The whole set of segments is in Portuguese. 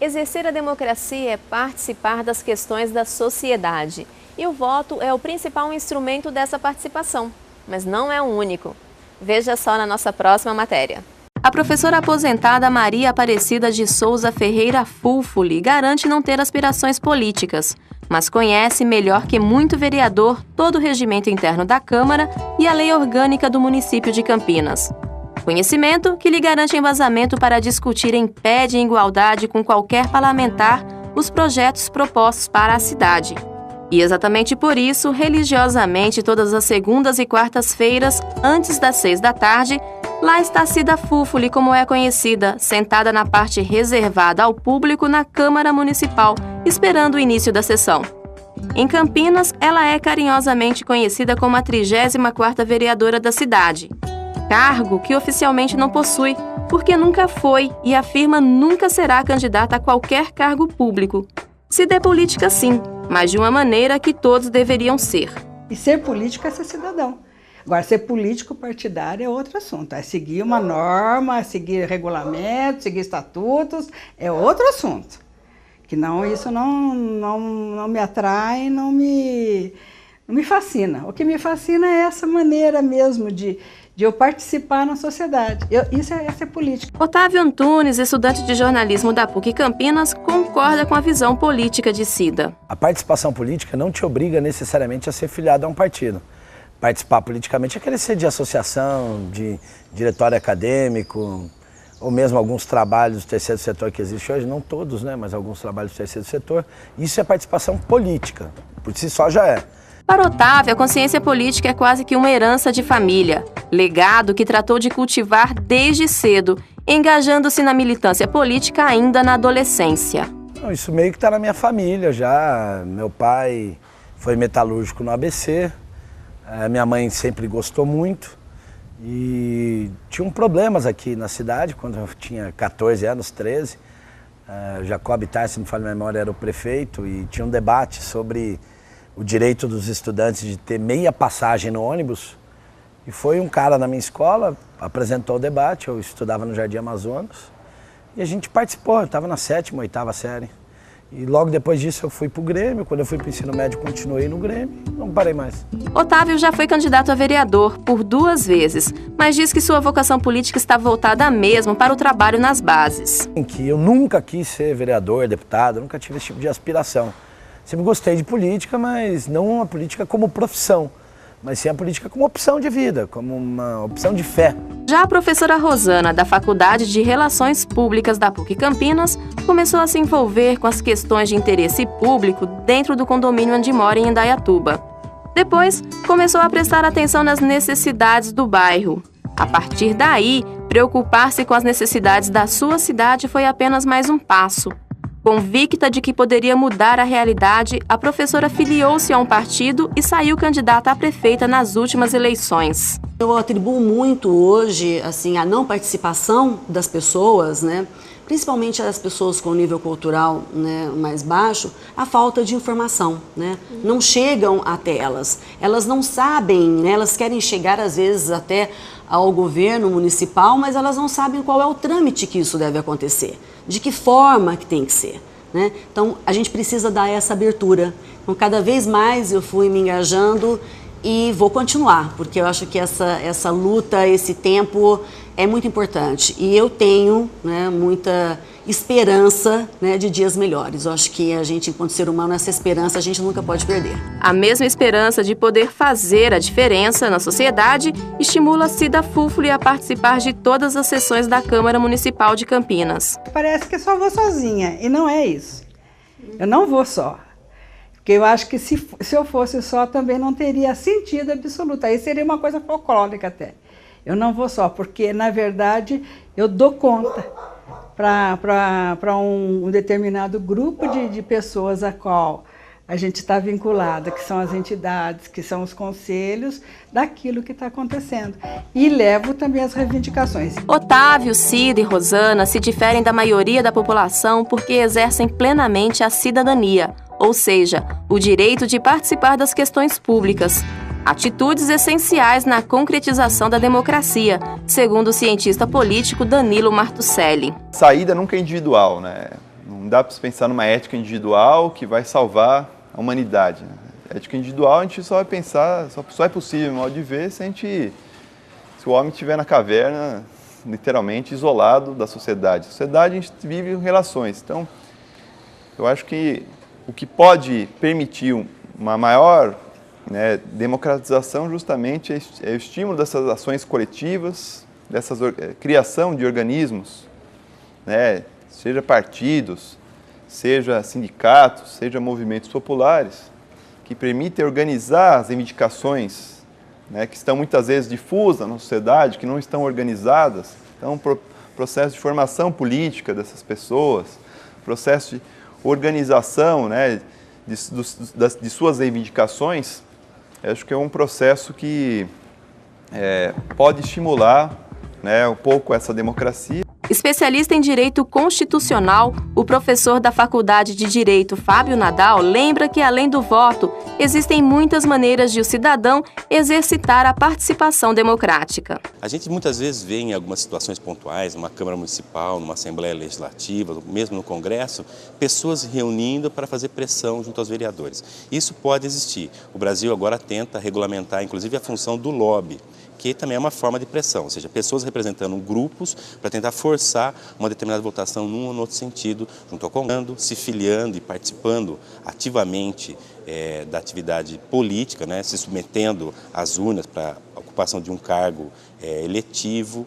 Exercer a democracia é participar das questões da sociedade. E o voto é o principal instrumento dessa participação, mas não é o único. Veja só na nossa próxima matéria. A professora aposentada Maria Aparecida de Souza Ferreira Fulfuli garante não ter aspirações políticas, mas conhece melhor que muito vereador todo o regimento interno da Câmara e a lei orgânica do município de Campinas. Conhecimento que lhe garante embasamento para discutir em pé de igualdade com qualquer parlamentar os projetos propostos para a cidade. E exatamente por isso, religiosamente, todas as segundas e quartas-feiras, antes das 6 da tarde, lá está Cida Fulfuli, como é conhecida, sentada na parte reservada ao público na Câmara Municipal, esperando o início da sessão. Em Campinas, ela é carinhosamente conhecida como a 34ª vereadora da cidade. Cargo que oficialmente não possui, porque nunca foi e afirma nunca será candidata a qualquer cargo público. Cida é política sim, mas de uma maneira que todos deveriam ser. E ser político é ser cidadão. Agora, ser político partidário é outro assunto. É seguir uma norma, seguir regulamentos, seguir estatutos, é outro assunto. Que não, isso não me atrai, não me fascina. O que me fascina é essa maneira mesmo de eu participar na sociedade. Isso é ser política. Otávio Antunes, estudante de jornalismo da PUC Campinas, concorda com a visão política de Cida. A participação política não te obriga necessariamente a ser filiado a um partido. Participar politicamente é querer ser de associação, de diretório acadêmico, ou mesmo alguns trabalhos do terceiro setor que existe hoje, não todos, né, mas alguns trabalhos do terceiro setor. Isso é participação política, por si só já é. Para Otávio, a consciência política é quase que uma herança de família, legado que tratou de cultivar desde cedo, engajando-se na militância política ainda na adolescência. Isso meio que está na minha família já. Meu pai foi metalúrgico no ABC, minha mãe sempre gostou muito e tinham problemas aqui na cidade quando eu tinha 14 anos, 13. Jacob Tar, se não me falha a memória, era o prefeito e tinha um debate sobre o direito dos estudantes de ter meia passagem no ônibus. E foi um cara na minha escola, apresentou o debate, eu estudava no Jardim Amazonas, e a gente participou, eu estava na 7ª, 8ª série. E logo depois disso eu fui para o Grêmio, quando eu fui para o ensino médio continuei no Grêmio, não parei mais. Otávio já foi candidato a vereador por 2 vezes, mas diz que sua vocação política está voltada mesmo para o trabalho nas bases. Que eu nunca quis ser vereador, deputado, nunca tive esse tipo de aspiração. Sempre gostei de política, mas não a política como profissão, mas sim a política como opção de vida, como uma opção de fé. Já a professora Rosana, da Faculdade de Relações Públicas da PUC Campinas, começou a se envolver com as questões de interesse público dentro do condomínio onde mora em Indaiatuba. Depois, começou a prestar atenção nas necessidades do bairro. A partir daí, preocupar-se com as necessidades da sua cidade foi apenas mais um passo. Convicta de que poderia mudar a realidade, a professora filiou-se a um partido e saiu candidata a prefeita nas últimas eleições. Eu atribuo muito hoje assim, a não participação das pessoas, né, principalmente as pessoas com nível cultural, né, mais baixo, a falta de informação. Né? Não chegam até elas. Elas não sabem, né, elas querem chegar às vezes até ao governo municipal, mas elas não sabem qual é o trâmite que isso deve acontecer, de que forma que tem que ser. Né? Então, a gente precisa dar essa abertura. Então, cada vez mais eu fui me engajando e vou continuar, porque eu acho que essa luta, esse tempo é muito importante. E eu tenho, né, muita esperança, né, de dias melhores. Eu acho que a gente, enquanto ser humano, essa esperança a gente nunca pode perder. A mesma esperança de poder fazer a diferença na sociedade estimula Cida Fulfuli a participar de todas as sessões da Câmara Municipal de Campinas. Parece que só vou sozinha, e não é isso. Eu não vou só. Porque eu acho que se eu fosse só também não teria sentido absoluto. Aí seria uma coisa folclórica até. Eu não vou só, porque na verdade eu dou conta para um determinado grupo de pessoas a qual a gente está vinculada, que são as entidades, que são os conselhos, daquilo que está acontecendo. E levo também as reivindicações. Otávio, Cida e Rosana se diferem da maioria da população porque exercem plenamente a cidadania, ou seja, o direito de participar das questões públicas. Atitudes essenciais na concretização da democracia, segundo o cientista político Danilo Martucelli. Saída nunca é individual, né? Não dá para pensar numa ética individual que vai salvar a humanidade. A ética individual a gente só vai pensar, só é possível, modo de ver, se o homem estiver na caverna, literalmente isolado da sociedade. A sociedade a gente vive relações. Então, eu acho que o que pode permitir uma maior, né, democratização justamente é o estímulo dessas ações coletivas, dessa criação de organismos, né, seja partidos, seja sindicatos, seja movimentos populares, que permitem organizar as reivindicações, né, que estão muitas vezes difusas na sociedade, que não estão organizadas. Então, processo de formação política dessas pessoas, processo de organização, né, de suas reivindicações, acho que é um processo que pode estimular, né, um pouco essa democracia. Especialista em Direito Constitucional, o professor da Faculdade de Direito, Fábio Nadal, lembra que, além do voto, existem muitas maneiras de o cidadão exercitar a participação democrática. A gente muitas vezes vê em algumas situações pontuais, numa Câmara Municipal, numa Assembleia Legislativa, mesmo no Congresso, pessoas reunindo para fazer pressão junto aos vereadores. Isso pode existir. O Brasil agora tenta regulamentar, inclusive, a função do lobby, que também é uma forma de pressão, ou seja, pessoas representando grupos para tentar forçar uma determinada votação num ou no outro sentido, junto ao Congresso, se filiando e participando ativamente da atividade política, né, se submetendo às urnas para a ocupação de um cargo eletivo,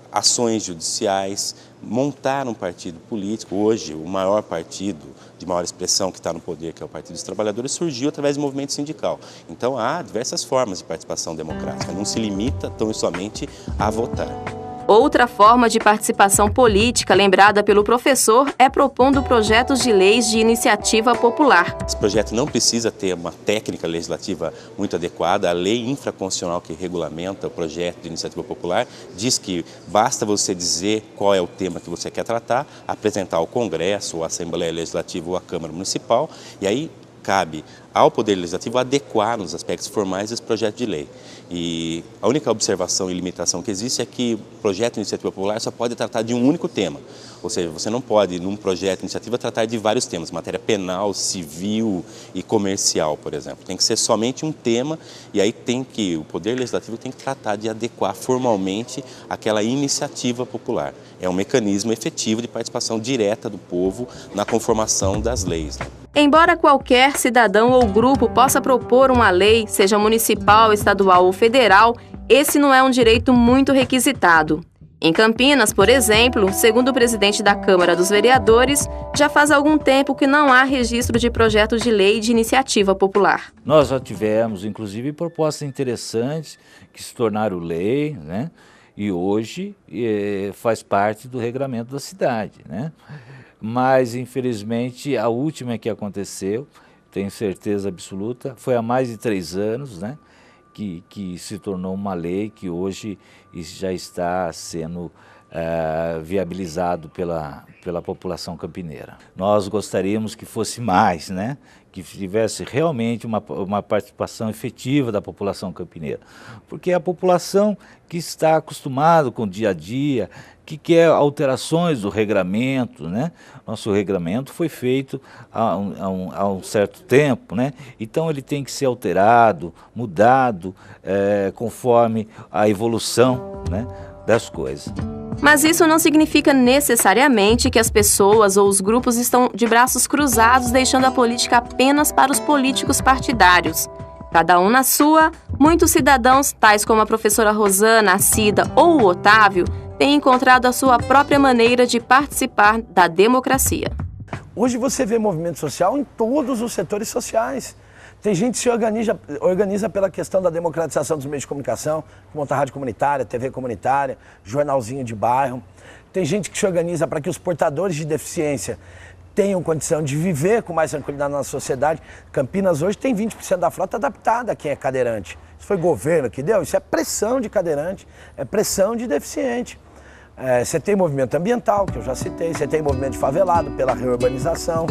ações judiciais, montar um partido político. Hoje, o maior partido de maior expressão que está no poder, que é o Partido dos Trabalhadores, surgiu através do movimento sindical. Então, há diversas formas de participação democrática, não se limita tão somente a votar. Outra forma de participação política lembrada pelo professor é propondo projetos de leis de iniciativa popular. Esse projeto não precisa ter uma técnica legislativa muito adequada. A lei infraconstitucional que regulamenta o projeto de iniciativa popular diz que basta você dizer qual é o tema que você quer tratar, apresentar ao Congresso, ou à Assembleia Legislativa ou à Câmara Municipal, e aí cabe ao Poder Legislativo adequar nos aspectos formais esse projeto de lei. E a única observação e limitação que existe é que o projeto de iniciativa popular só pode tratar de um único tema. Ou seja, você não pode, num projeto de iniciativa, tratar de vários temas, matéria penal, civil e comercial, por exemplo. Tem que ser somente um tema, e aí o Poder Legislativo tem que tratar de adequar formalmente aquela iniciativa popular. É um mecanismo efetivo de participação direta do povo na conformação das leis, né? Embora qualquer cidadão ou grupo possa propor uma lei, seja municipal, estadual ou federal, esse não é um direito muito requisitado. Em Campinas, por exemplo, segundo o presidente da Câmara dos Vereadores, já faz algum tempo que não há registro de projeto de lei de iniciativa popular. Nós já tivemos, inclusive, propostas interessantes que se tornaram lei, né? E hoje faz parte do regramento da cidade, né? Mas, infelizmente, a última que aconteceu, tenho certeza absoluta, foi há mais de 3 anos, né? Que se tornou uma lei que hoje já está sendo viabilizado pela população campineira. Nós gostaríamos que fosse mais, né? Que tivesse realmente uma participação efetiva da população campineira, porque é a população que está acostumada com o dia a dia, que quer alterações do regramento, né? Nosso regramento foi feito há um certo tempo, né? Então ele tem que ser alterado, mudado, conforme a evolução, né, das coisas. Mas isso não significa necessariamente que as pessoas ou os grupos estão de braços cruzados, deixando a política apenas para os políticos partidários. Cada um na sua, muitos cidadãos, tais como a professora Rosana, a Cida ou o Otávio, têm encontrado a sua própria maneira de participar da democracia. Hoje você vê movimento social em todos os setores sociais. Tem gente que se organiza pela questão da democratização dos meios de comunicação, monta rádio comunitária, TV comunitária, jornalzinho de bairro. Tem gente que se organiza para que os portadores de deficiência tenham condição de viver com mais tranquilidade na sociedade. Campinas hoje tem 20% da frota adaptada a quem é cadeirante. Isso foi governo que deu? Isso é pressão de cadeirante, é pressão de deficiente. Você tem movimento ambiental, que eu já citei, você tem movimento de favelado pela reurbanização.